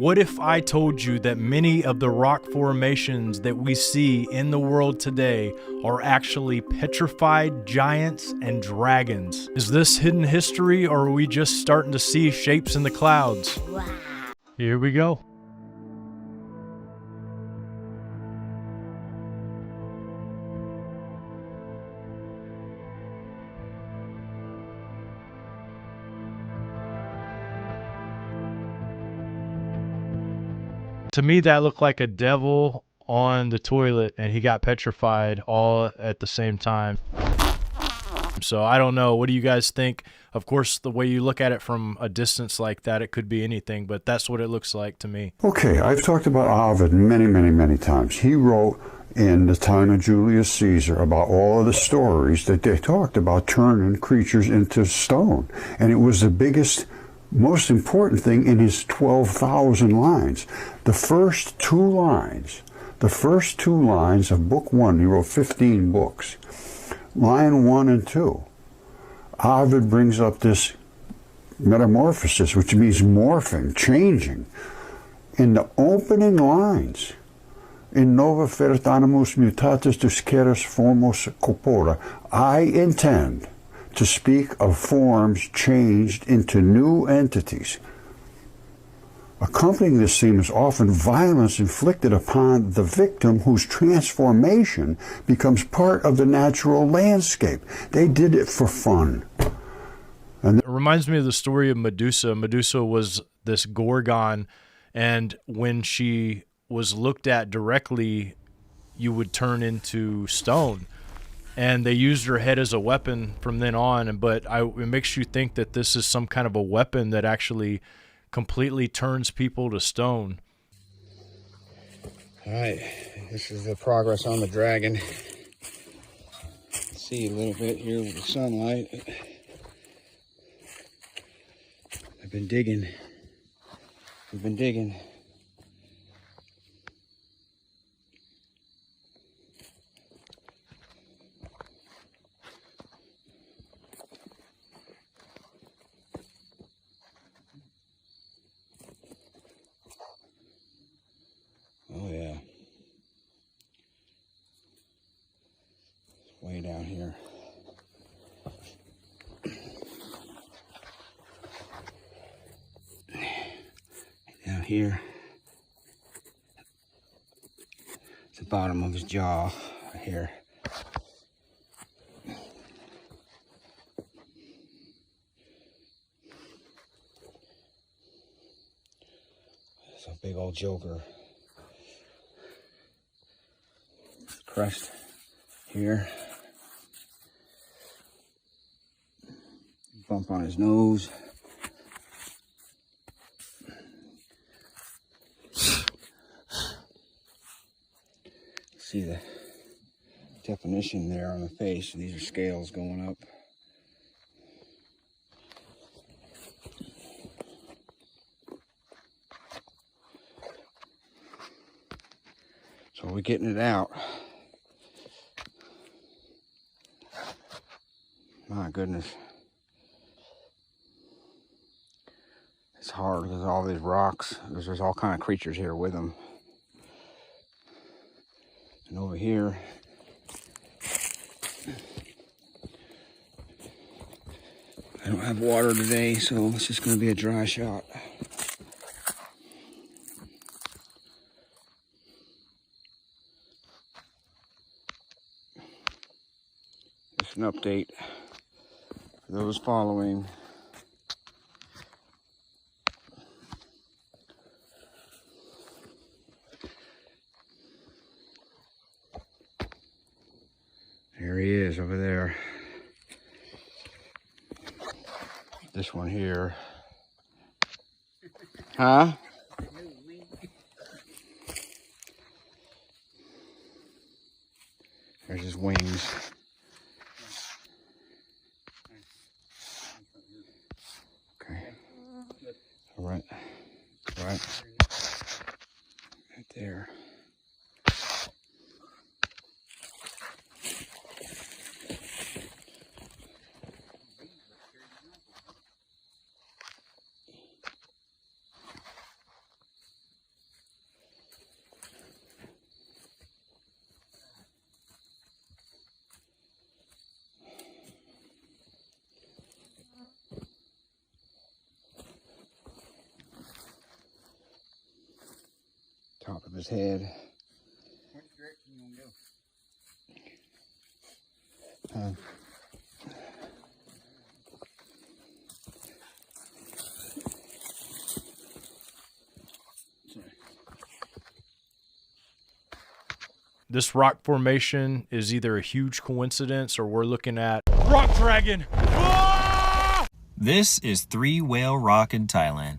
What if I told you that many of the rock formations that we see in the world today are actually petrified giants and dragons? Is this hidden history, or are we just starting to see shapes in the clouds? Wow. Here we go. To me, that looked like a devil on the toilet, and he got petrified all at the same time. So I don't know. What do you guys think? Of course, the way you look at it from a distance like that, it could be anything, but that's what it looks like to me. Okay, I've talked about Ovid many times. He wrote in the time of Julius Caesar about all of the stories that they talked about turning creatures into stone. And it was the biggest, most important thing in his 12,000 lines. The first two lines of book 1, he wrote 15 books. Line 1 and 2, Ovid brings up this metamorphosis, which means morphing, changing. In the opening lines, in nova fert animus mutatis dusceris formos corpora, I intend to speak of forms changed into new entities. Accompanying this theme is often violence inflicted upon the victim, whose transformation becomes part of the natural landscape. They did it for fun. And it reminds me of the story of Medusa. Medusa was this gorgon, and when she was looked at directly, you would turn into stone. And they used her head as a weapon from then on. But it makes you think that this is some kind of a weapon that actually completely turns people to stone. All right, this is the progress on the dragon. See a little bit here with the sunlight. I've been digging. We've been digging. Oh yeah. It's way down here. Down here. It's the bottom of his jaw right here. It's a big old joker. Crust here. Bump on his nose. See the definition there on the face. These are scales going up. So we're getting it out. My goodness. It's hard because all these rocks, there's all kind of creatures here with them. And over here, I don't have water today, so it's just going to be a dry shot. Just an update for those following. There he is over there. This one here. Huh? There's his wings. Okay. All right. All right. Right there. Top of his head. Which direction you gonna go? Sorry. This rock formation is either a huge coincidence or we're looking at rock dragon. Ah! This is Three Whale Rock in Thailand.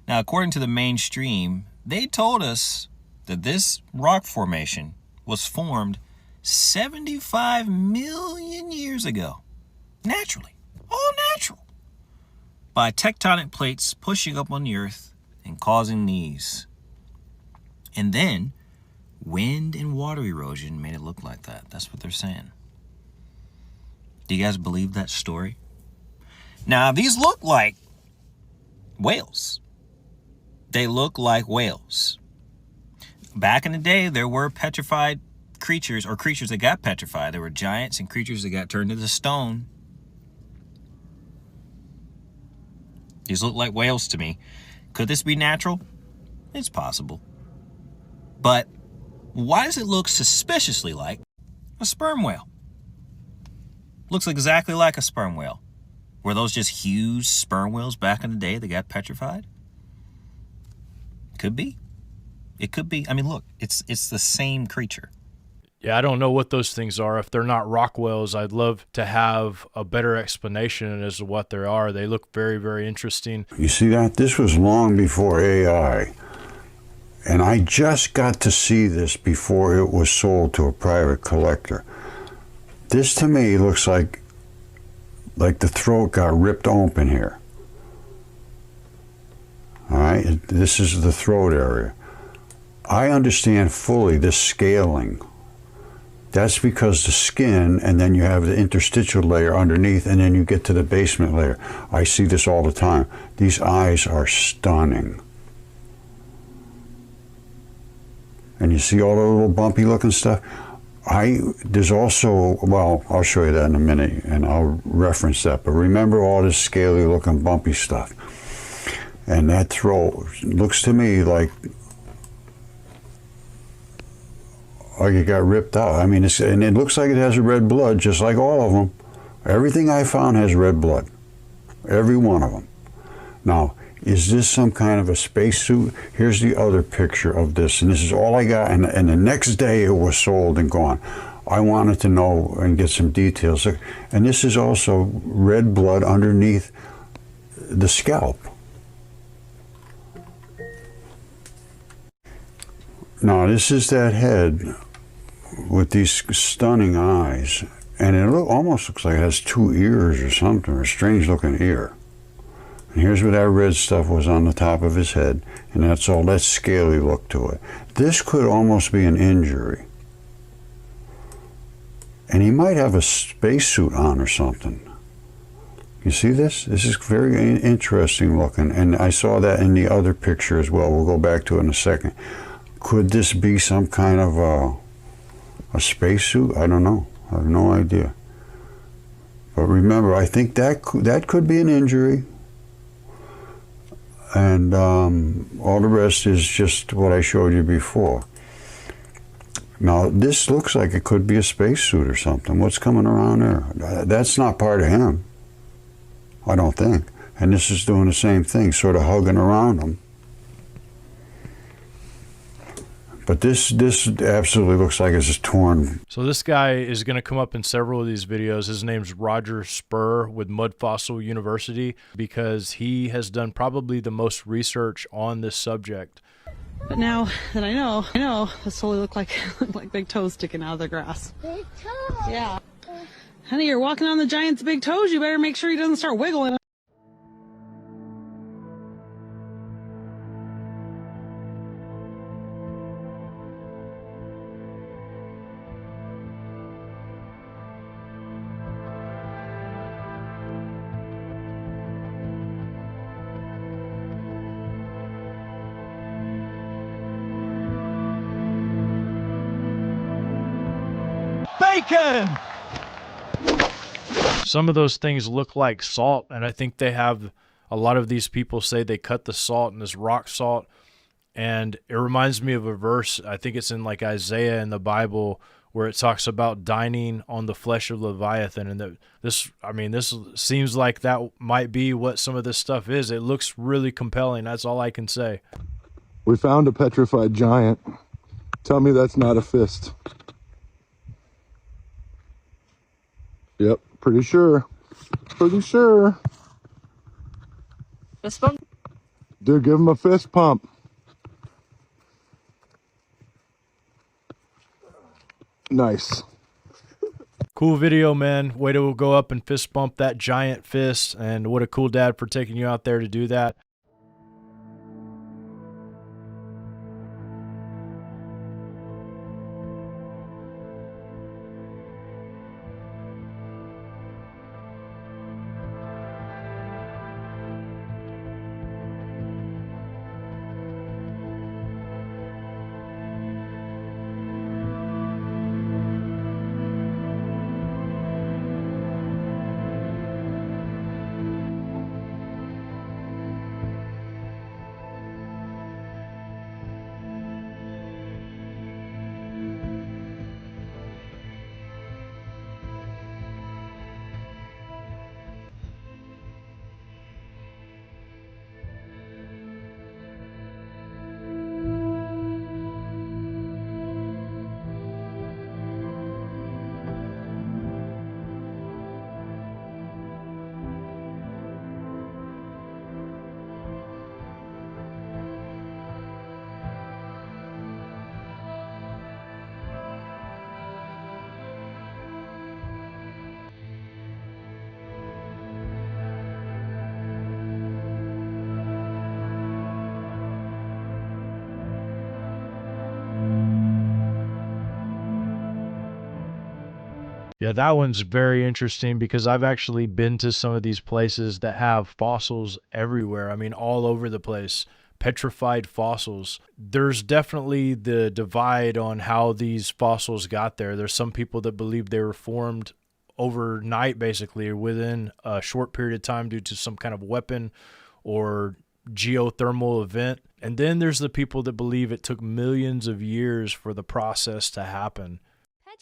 Now, according to the mainstream, they told us that this rock formation was formed 75 million years ago. Naturally. All natural. By tectonic plates pushing up on the earth and causing these. And then, wind and water erosion made it look like that. That's what they're saying. Do you guys believe that story? Now, these look like whales. They look like whales. Back in the day, there were petrified creatures, or creatures that got petrified. There were giants and creatures that got turned into stone. These look like whales to me. Could this be natural? It's possible. But why does it look suspiciously like a sperm whale? Looks exactly like a sperm whale. Were those just huge sperm whales back in the day that got petrified? Could be. It could be. I mean, look, it's the same creature. Yeah, I don't know what those things are. If they're not rock whales, I'd love to have a better explanation as to what they are. They look very, very interesting. You see that? This was long before AI. And I just got to see this before it was sold to a private collector. This to me looks like the throat got ripped open here. All right, this is the throat area. I understand fully this scaling. That's because the skin, and then you have the interstitial layer underneath, and then you get to the basement layer. I see this all the time. These eyes are stunning. And you see all the little bumpy looking stuff? There's also, well, I'll show you that in a minute, and I'll reference that. But remember all this scaly looking bumpy stuff. And that throat looks to me like it got ripped out. I mean, and it looks like it has red blood, just like all of them. Everything I found has red blood. Every one of them. Now, is this some kind of a spacesuit? Here's the other picture of this, and this is all I got. And the next day it was sold and gone. I wanted to know and get some details. And this is also red blood underneath the scalp. Now, this is that head with these stunning eyes, and it almost looks like it has two ears or something, or a strange looking ear. And here's where that red stuff was on the top of his head, and that's all that scaly look to it. This could almost be an injury. And he might have a spacesuit on or something. You see this? This is very interesting looking, and I saw that in the other picture as well. We'll go back to it in a second. Could this be some kind of a spacesuit? I don't know. I have no idea. But remember, I think that could be an injury. And all the rest is just what I showed you before. Now, this looks like it could be a spacesuit or something. What's coming around there? That's not part of him, I don't think. And this is doing the same thing, sort of hugging around him. But this absolutely looks like it's just torn. So this guy is going to come up in several of these videos. His name's Roger Spur with Mud Fossil University, because he has done probably the most research on this subject. But now that I know, this totally look like big toes sticking out of the grass. Big toe. Yeah. Honey, you're walking on the giant's big toes. You better make sure he doesn't start wiggling. Bacon! Some of those things look like salt, and I think they have, a lot of these people say they cut the salt and this rock salt, And it reminds me of a verse, I think it's in like Isaiah in the Bible, where it talks about dining on the flesh of Leviathan. And this seems like that might be what some of this stuff is. It looks really compelling. That's all I can say. We found a petrified giant. Tell me that's not a fist. Yep, pretty sure. Pretty sure. Fist bump? Dude, give him a fist pump. Nice. Cool video, man. Way to go up and fist bump that giant fist. And what a cool dad for taking you out there to do that. Yeah, that one's very interesting because I've actually been to some of these places that have fossils everywhere. I mean, all over the place. Petrified fossils. There's definitely the divide on how these fossils got there. There's some people that believe they were formed overnight, basically, or within a short period of time due to some kind of weapon or geothermal event. And then there's the people that believe it took millions of years for the process to happen.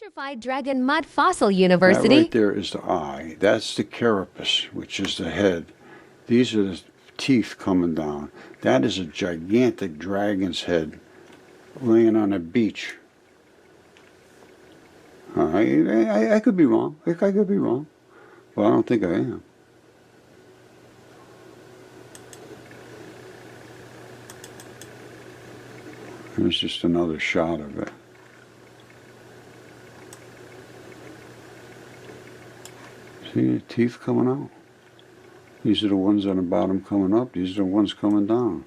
Petrified Dragon Mud Fossil University. That right there is the eye. That's the carapace, which is the head. These are the teeth coming down. That is a gigantic dragon's head laying on a beach. I could be wrong. I could be wrong. But I don't think I am. Here's just another shot of it. See the teeth coming out? These are the ones on the bottom coming up. These are the ones coming down.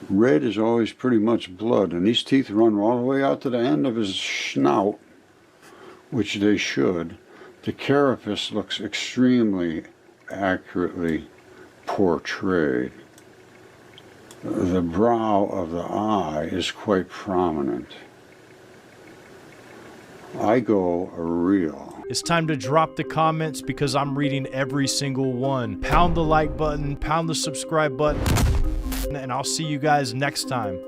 Red is always pretty much blood, and these teeth run all the way out to the end of his snout, which they should. The carapace looks extremely accurately portrayed. The brow of the eye is quite prominent. I go real. It's time to drop the comments because I'm reading every single one. Pound the like button, pound the subscribe button, and I'll see you guys next time.